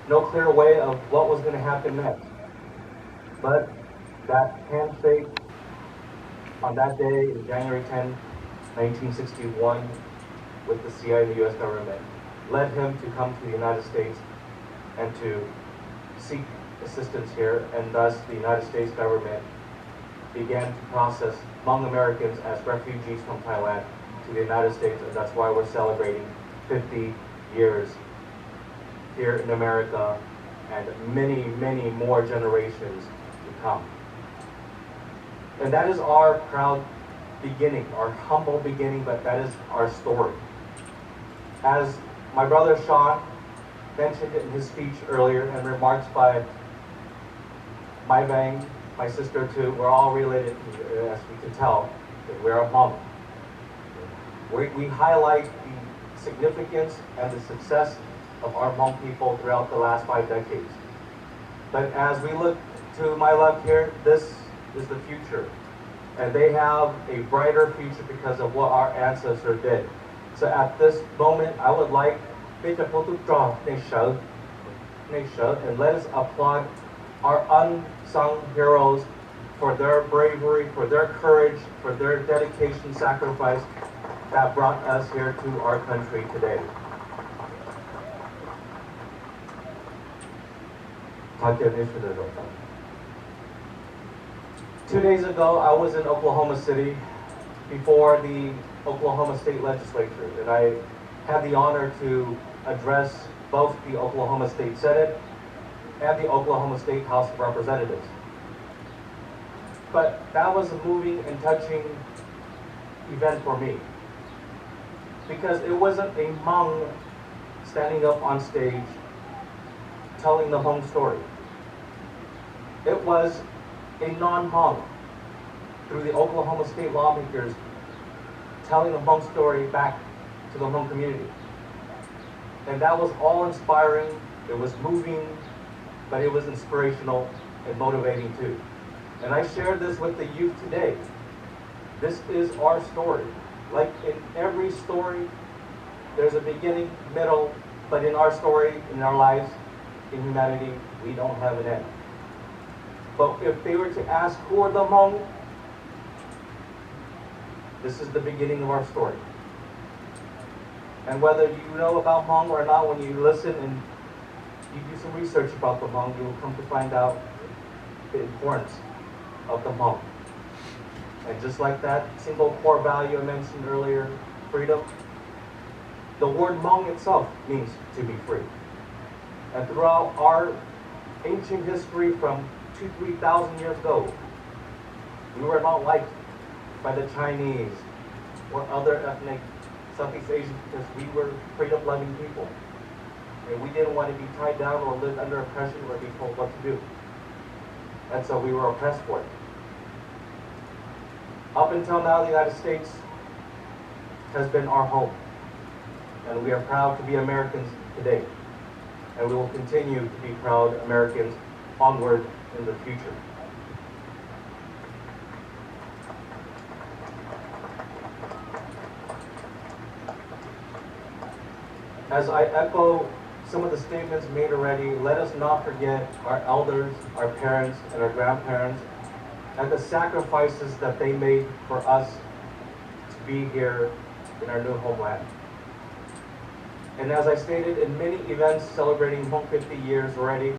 no clear way of what was going to happen next. But that handshake on that day, January 10, 1961, with the CIA and the U.S. government, led him to come to the United States and to seek assistance here, and thus the United States government began to process Hmong Americans as refugees from Thailand to the United States, and that's why we're celebrating 50 years here in America and many, many more generations to come. And that is our proud beginning, our humble beginning, but that is our story. As my brother Sean mentioned in his speech earlier, and remarks by my Bang, my sister too, we're all related, as we can tell, that we're Hmong. We highlight the significance and the success of our Hmong people throughout the last 5 decades. But as we look to my left here, this is the future. And they have a brighter future because of what our ancestors did. So at this moment, I would like and let us applaud our unsung heroes for their bravery, for their courage, for their dedication, sacrifice that brought us here to our country today. Two days ago, I was in Oklahoma City before the Oklahoma State Legislature, and I had the honor to address both the Oklahoma State Senate and the Oklahoma State House of Representatives. But that was a moving and touching event for me, because it wasn't a Hmong standing up on stage telling the Hmong story. It was a non-Hmong, through the Oklahoma State lawmakers, telling the Hmong story back to the Hmong community. And that was all inspiring, it was moving, but it was inspirational and motivating too. And I share this with the youth today. This is our story. Like in every story, there's a beginning, middle, but in our story, in our lives, in humanity, we don't have an end. But if they were to ask who are the Hmong, this is the beginning of our story. And whether you know about Hmong or not, when you listen and you do some research about the Hmong, you will come to find out the importance of the Hmong. And just like that single core value I mentioned earlier, freedom, the word Hmong itself means to be free. And throughout our ancient history from 2,000-3,000 years ago, we were not liked by the Chinese or other ethnic Southeast Asians because we were freedom-loving people. And we didn't want to be tied down or live under oppression or be told what to do. And so we were oppressed for it. Up until now, the United States has been our home. And we are proud to be Americans today. And we will continue to be proud Americans onward in the future. As I echo some of the statements made already, let us not forget our elders, our parents, and our grandparents, and the sacrifices that they made for us to be here in our new homeland. And as I stated in many events celebrating Hmong 50 years already,